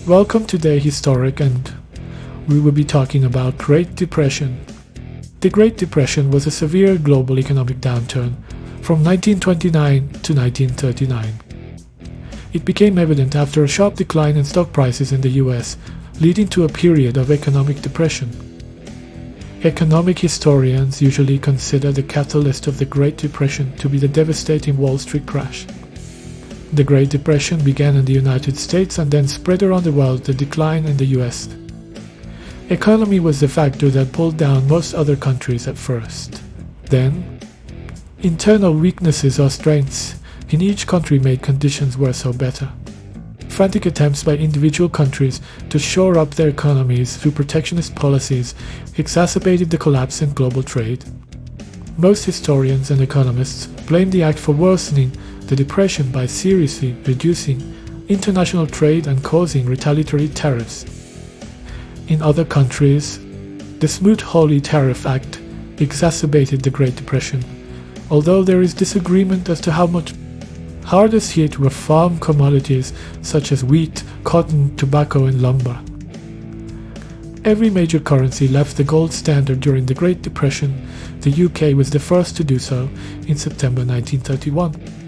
Welcome to Day Historic, and we will be talking about Great Depression. The Great Depression was a severe global economic downturn from 1929 to 1939. It became evident after a sharp decline in stock prices in the US, leading to a period of economic depression. Economic historians usually consider the catalyst of the Great Depression to be the devastating Wall Street crash. The Great Depression began in the United States and then spread around the world, the decline in the US. Economy was the factor that pulled down most other countries at first. Then, internal weaknesses or strengths in each country made conditions worse or better. Frantic attempts by individual countries to shore up their economies through protectionist policies exacerbated the collapse in global trade. Most historians and economists blame the act for worsening the depression by seriously reducing international trade and causing retaliatory tariffs. In other countries, the Smoot Hawley Tariff Act exacerbated the Great Depression, although there is disagreement as to how much. Hardest hit were farm commodities such as wheat, cotton, tobacco, and lumber. Every major currency left the gold standard during the Great Depression. The UK was the first to do so in September 1931.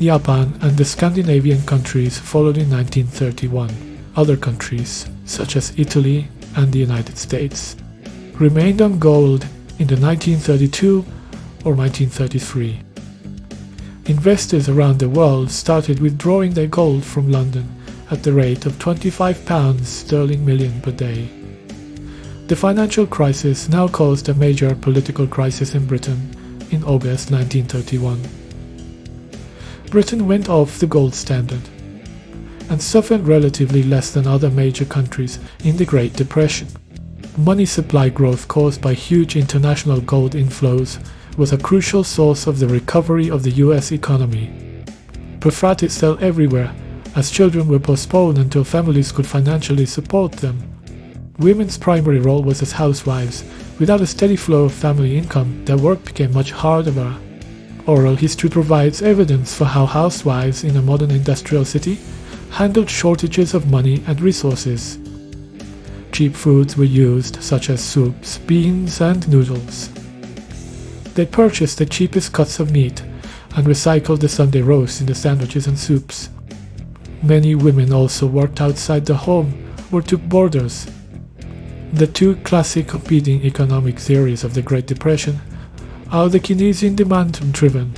Japan and the Scandinavian countries followed in 1931. Other countries, such as Italy and the United States, remained on gold in the 1932 or 1933. Investors around the world started withdrawing their gold from London at the rate of £25 sterling million per day. The financial crisis now caused a major political crisis in Britain in August 1931. Britain went off the gold standard and suffered relatively less than other major countries in the Great Depression. Money supply growth caused by huge international gold inflows was a crucial source of the recovery of the US economy. Profits fell everywhere as children were postponed until families could financially support them. Women's primary role was as housewives. Without a steady flow of family income, their work became much harder. Oral history provides evidence for how housewives in a modern industrial city handled shortages of money and resources. Cheap foods were used, such as soups, beans, and noodles. They purchased the cheapest cuts of meat and recycled the Sunday roast in the sandwiches and soups. Many women also worked outside the home or took boarders. The two classic competing economic theories of the Great Depression are the Keynesian demand-driven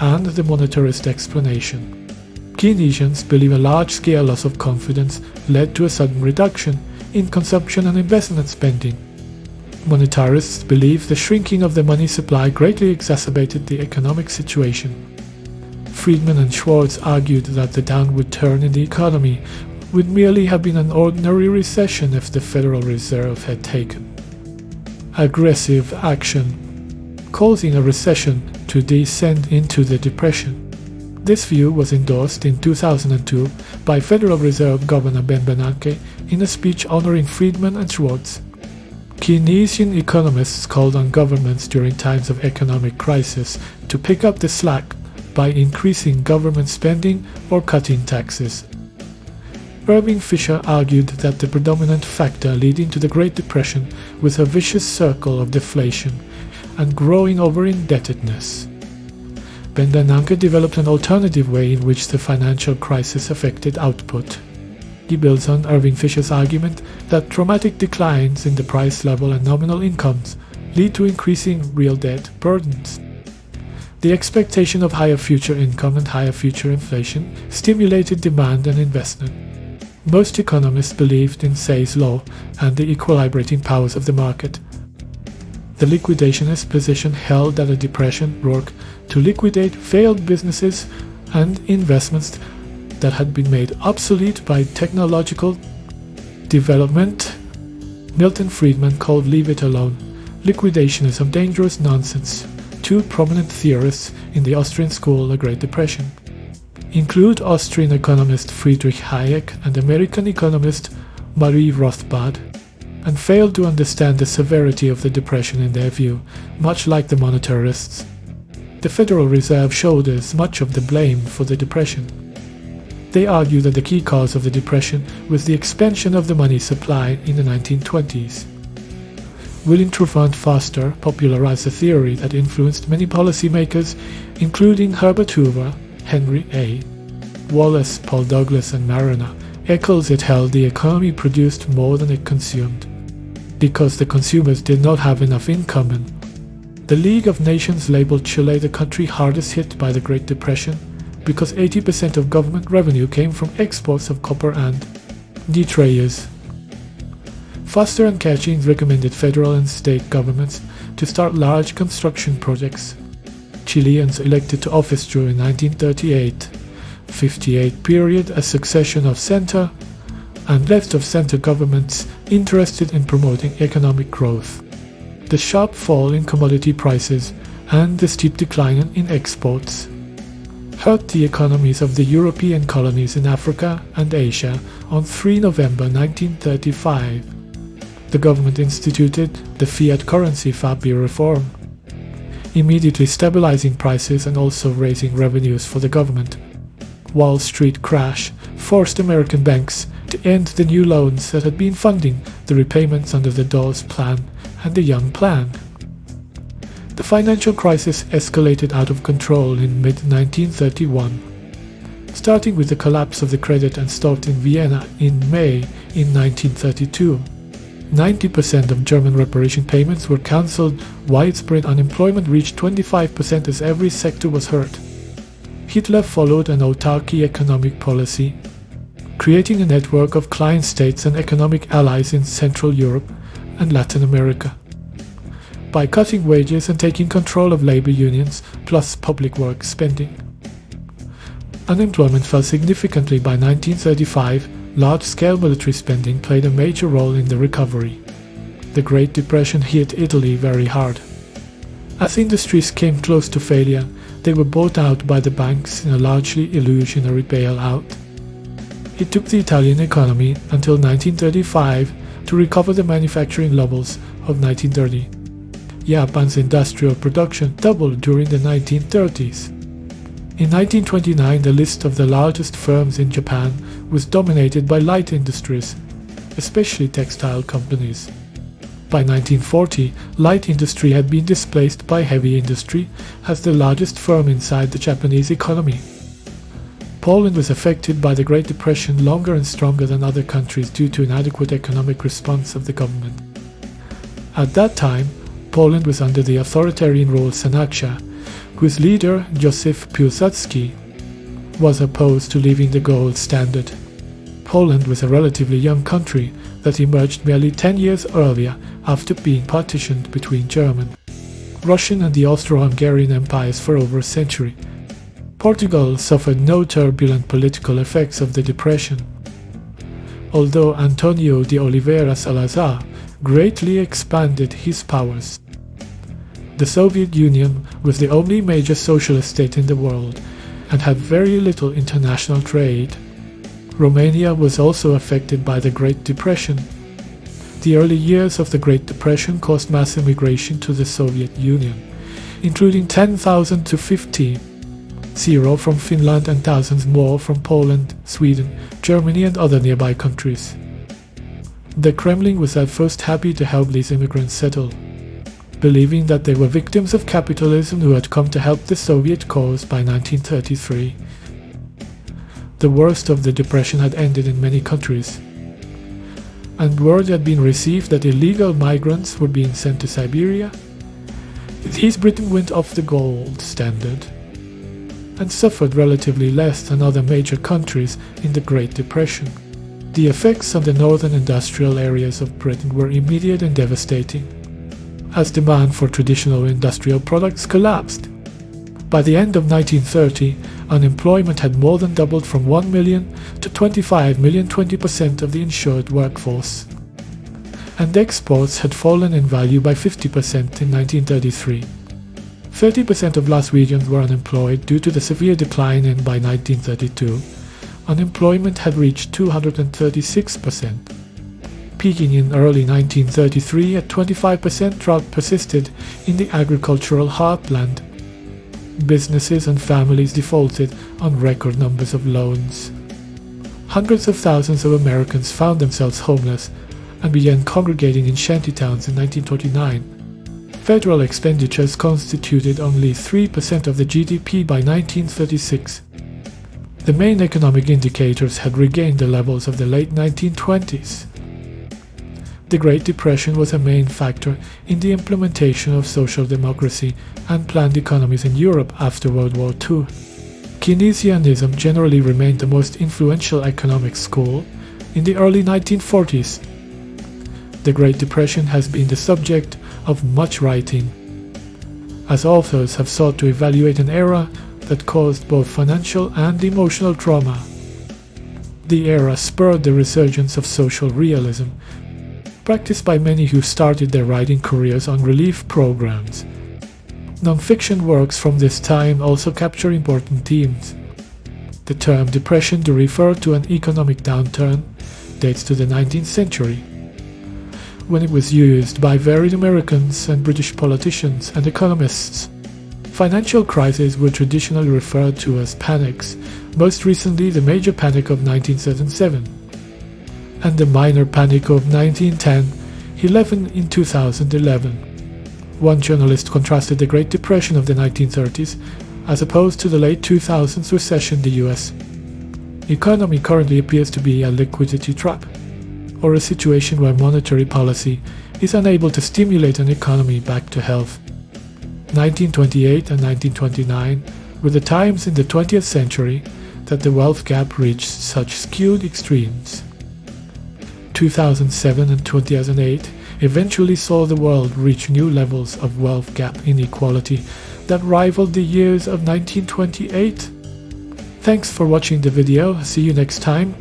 and the monetarist explanation. Keynesians believe a large-scale loss of confidence led to a sudden reduction in consumption and investment spending. Monetarists believe the shrinking of the money supply greatly exacerbated the economic situation. Friedman and Schwartz argued that the downward turn in the economy would merely have been an ordinary recession if the Federal Reserve had taken aggressive action, causing a recession to descend into the Depression. This view was endorsed in 2002 by Federal Reserve Governor Ben Bernanke in a speech honoring Friedman and Schwartz. Keynesian economists called on governments during times of economic crisis to pick up the slack by increasing government spending or cutting taxes. Irving Fisher argued that the predominant factor leading to the Great Depression was a vicious circle of deflation and growing over-indebtedness. Ben Bernanke developed an alternative way in which the financial crisis affected output. He builds on Irving Fisher's argument that dramatic declines in the price level and nominal incomes lead to increasing real debt burdens. The expectation of higher future income and higher future inflation stimulated demand and investment. Most economists believed in Say's law and the equilibrating powers of the market. The liquidationist position held that a depression worked to liquidate failed businesses and investments that had been made obsolete by technological development. Milton Friedman called "Leave It Alone" liquidationism dangerous nonsense. Two prominent theorists in the Austrian school of the Great Depression include Austrian economist Friedrich Hayek and American economist Marie Rothbard, and failed to understand the severity of the Depression in their view, much like the monetarists. The Federal Reserve shoulders much of the blame for the Depression. They argue that the key cause of the depression was the expansion of the money supply in the 1920s. William Trufant Foster popularized a theory that influenced many policymakers, including Herbert Hoover, Henry A. Wallace, Paul Douglas, and Mariner. Eccles it held the economy produced more than it consumed, because the consumers did not have enough income. And the League of Nations labeled Chile the country hardest hit by the Great Depression, because 80% of government revenue came from exports of copper and detritus. Foster and Cachins recommended federal and state governments to start large construction projects. Chileans elected to office during 1938-58 period a succession of center and left-of-center governments interested in promoting economic growth. The sharp fall in commodity prices and the steep decline in exports hurt the economies of the European colonies in Africa and Asia. On 3 November 1935, the government instituted the fiat currency FABI reform, immediately stabilizing prices and also raising revenues for the government. Wall Street crash forced American banks to end the new loans that had been funding the repayments under the Dawes Plan and the Young Plan. The financial crisis escalated out of control in mid-1931, starting with the collapse of the credit and stopped in Vienna in May in 1932. 90% of German reparation payments were cancelled. Widespread unemployment reached 25% as every sector was hurt. Hitler followed an autarky economic policy, creating a network of client states and economic allies in Central Europe and Latin America. By cutting wages and taking control of labor unions plus public works spending, unemployment fell significantly. By 1935, large-scale military spending played a major role in the recovery. The Great Depression hit Italy very hard. As industries came close to failure, they were bought out by the banks in a largely illusionary bailout. It took the Italian economy until 1935 to recover the manufacturing levels of 1930. Japan's industrial production doubled during the 1930s. In 1929, the list of the largest firms in Japan was dominated by light industries, especially textile companies. By 1940, light industry had been displaced by heavy industry as the largest firm inside the Japanese economy. Poland was affected by the Great Depression longer and stronger than other countries due to inadequate economic response of the government. At that time, Poland was under the authoritarian rule of Sanacja, whose leader, Józef Piłsudski, was opposed to leaving the gold standard. Poland was a relatively young country that emerged merely 10 years earlier after being partitioned between German, Russian and the Austro-Hungarian empires for over a century. Portugal suffered no turbulent political effects of the Depression, although Antonio de Oliveira Salazar greatly expanded his powers. The Soviet Union was the only major socialist state in the world and had very little international trade. Romania was also affected by the Great Depression. The early years of the Great Depression caused mass immigration to the Soviet Union, including 10,000 to 50,000 from Finland and thousands more from Poland, Sweden, Germany and other nearby countries. The Kremlin was at first happy to help these immigrants settle, believing that they were victims of capitalism who had come to help the Soviet cause by 1933. The worst of the Depression had ended in many countries, and word had been received that illegal migrants were being sent to Siberia. These Britain went off the gold standard and suffered relatively less than other major countries in the Great Depression. The effects on the northern industrial areas of Britain were immediate and devastating, as demand for traditional industrial products collapsed. By the end of 1930, unemployment had more than doubled from 1 million to 25 million, 20% of the insured workforce. And exports had fallen in value by 50% in 1933. 30% of Glaswegians were unemployed due to the severe decline, and by 1932, unemployment had reached 236%. Peaking in early 1933 at 25%, drought persisted in the agricultural heartland. Businesses and families defaulted on record numbers of loans. hundreds of thousands of Americans found themselves homeless and began congregating in shantytowns in 1929. Federal expenditures constituted only 3% of the GDP by 1936. The main economic indicators had regained the levels of the late 1920s. The Great Depression was a main factor in the implementation of social democracy and planned economies in Europe after World War II. Keynesianism generally remained the most influential economic school in the early 1940s. The Great Depression has been the subject of much writing, as authors have sought to evaluate an era that caused both financial and emotional trauma. The era spurred the resurgence of social realism, practiced by many who started their writing careers on relief programs. Non-fiction works from this time also capture important themes. The term depression to refer to an economic downturn dates to the 19th century, when it was used by varied Americans and British politicians and economists. Financial crises were traditionally referred to as panics, most recently the major panic of 1977 and the minor panic of 1910-11 in 2011. One journalist contrasted the Great Depression of the 1930s as opposed to the late 2000s recession in the US. The economy currently appears to be a liquidity trap, or a situation where monetary policy is unable to stimulate an economy back to health. 1928 and 1929 were the times in the 20th century that the wealth gap reached such skewed extremes. 2007 and 2008 eventually saw the world reach new levels of wealth gap inequality that rivaled the years of 1928. Thanks for watching the video. See you next time.